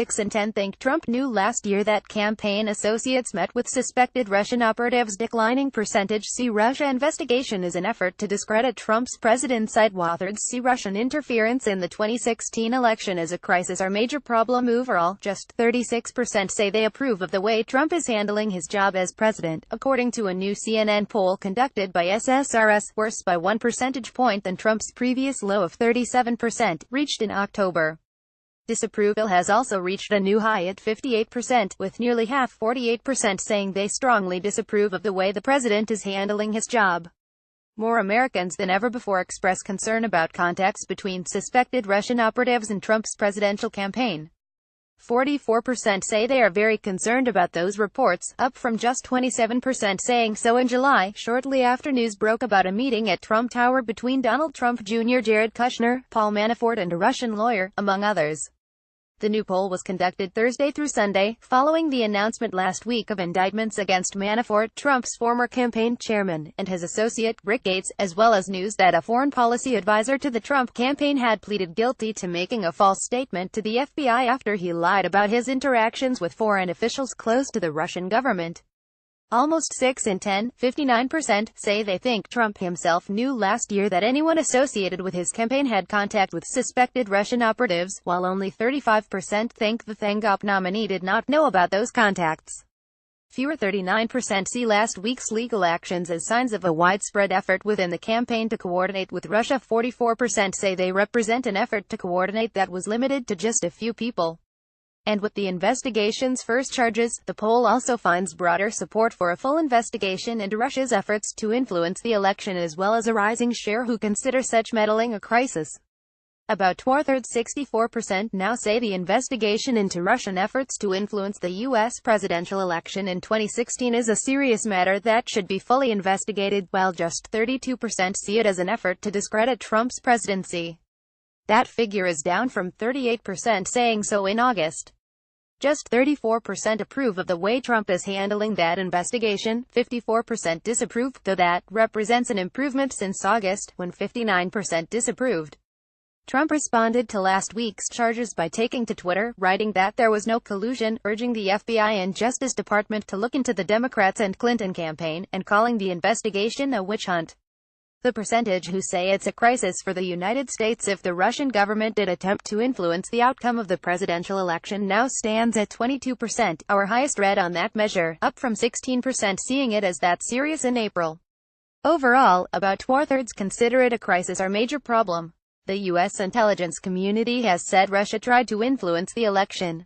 6 in 10 think Trump knew last year that campaign associates met with suspected Russian operatives. Declining percentage see Russia investigation is an effort to discredit Trump's presidency. Two-thirds see Russian interference in the 2016 election as a crisis or major problem overall. Just 36% say they approve of the way Trump is handling his job as president, according to a new CNN poll conducted by SSRS, worse by 1 percentage point than Trump's previous low of 37%, reached in October. Disapproval has also reached a new high at 58%, with nearly half, 48%, saying they strongly disapprove of the way the president is handling his job. More Americans than ever before express concern about contacts between suspected Russian operatives and Trump's presidential campaign. 44% say they are very concerned about those reports, up from just 27% saying so in July, shortly after news broke about a meeting at Trump Tower between Donald Trump Jr., Jared Kushner, Paul Manafort and a Russian lawyer, among others. The new poll was conducted Thursday through Sunday, following the announcement last week of indictments against Manafort, Trump's former campaign chairman, and his associate, Rick Gates, as well as news that a foreign policy advisor to the Trump campaign had pleaded guilty to making a false statement to the FBI after he lied about his interactions with foreign officials close to the Russian government. Almost 6 in 10, 59%, say they think Trump himself knew last year that anyone associated with his campaign had contact with suspected Russian operatives, while only 35% think the then-GOP nominee did not know about those contacts. Fewer 39% see last week's legal actions as signs of a widespread effort within the campaign to coordinate with Russia. 44% say they represent an effort to coordinate that was limited to just a few people. And with the investigation's first charges, the poll also finds broader support for a full investigation into Russia's efforts to influence the election, as well as a rising share who consider such meddling a crisis. About two-thirds, 64%, now say the investigation into Russian efforts to influence the U.S. presidential election in 2016 is a serious matter that should be fully investigated, while just 32% see it as an effort to discredit Trump's presidency. That figure is down from 38% saying so in August. Just 34% approve of the way Trump is handling that investigation, 54% disapprove, though that represents an improvement since August, when 59% disapproved. Trump responded to last week's charges by taking to Twitter, writing that there was no collusion, urging the FBI and Justice Department to look into the Democrats and Clinton campaign, and calling the investigation a witch hunt. The percentage who say it's a crisis for the United States if the Russian government did attempt to influence the outcome of the presidential election now stands at 22%, our highest read on that measure, up from 16% seeing it as that serious in April. Overall, about two-thirds consider it a crisis or major problem. The U.S. intelligence community has said Russia tried to influence the election.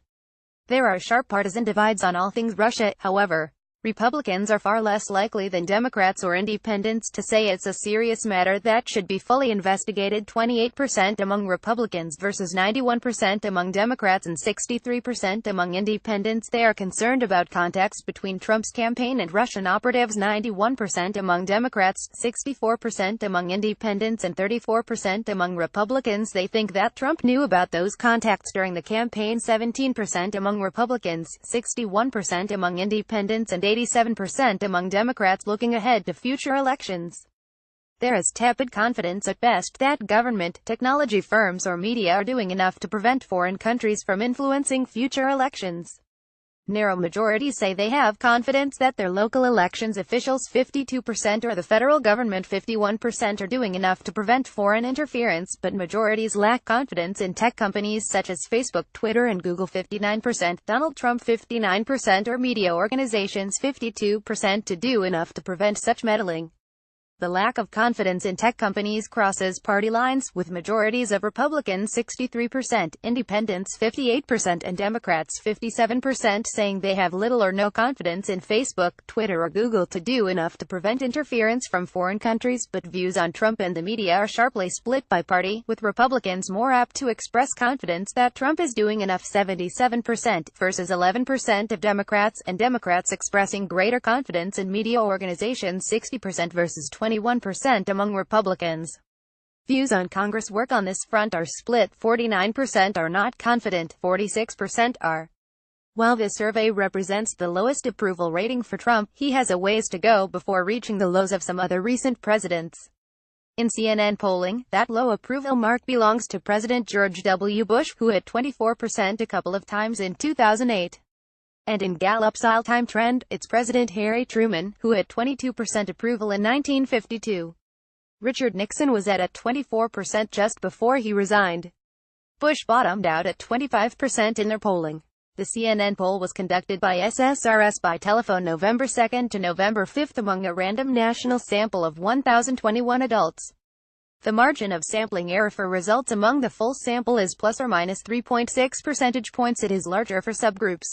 There are sharp partisan divides on all things Russia, however. Republicans are far less likely than Democrats or independents to say it's a serious matter that should be fully investigated. 28% among Republicans versus 91% among Democrats and 63% among independents. They are concerned about contacts between Trump's campaign and Russian operatives. 91% among Democrats, 64% among independents and 34% among Republicans. They think that Trump knew about those contacts during the campaign. 17% among Republicans, 61% among independents and 87% among Democrats. Looking ahead to future elections, there is tepid confidence at best that government, technology firms or media are doing enough to prevent foreign countries from influencing future elections. Narrow majorities say they have confidence that their local elections officials, 52%, or the federal government, 51%, are doing enough to prevent foreign interference, but majorities lack confidence in tech companies such as Facebook, Twitter and Google, 59%, Donald Trump, 59%, or media organizations, 52%, to do enough to prevent such meddling. The lack of confidence in tech companies crosses party lines, with majorities of Republicans 63%, Independents 58% and Democrats 57% saying they have little or no confidence in Facebook, Twitter or Google to do enough to prevent interference from foreign countries. But views on Trump and the media are sharply split by party, with Republicans more apt to express confidence that Trump is doing enough, 77% versus 11% of Democrats, and Democrats expressing greater confidence in media organizations, 60% versus 21% among Republicans. Views on Congress work on this front are split. 49% are not confident, 46% are. While this survey represents the lowest approval rating for Trump, he has a ways to go before reaching the lows of some other recent presidents. In CNN polling, that low approval mark belongs to President George W. Bush, who hit 24% a couple of times in 2008. And in Gallup's all-time trend, it's President Harry Truman, who hit 22% approval in 1952. Richard Nixon was at 24% just before he resigned. Bush bottomed out at 25% in their polling. The CNN poll was conducted by SSRS by telephone November 2 to November 5 among a random national sample of 1,021 adults. The margin of sampling error for results among the full sample is plus or minus 3.6 percentage points. It is larger for subgroups.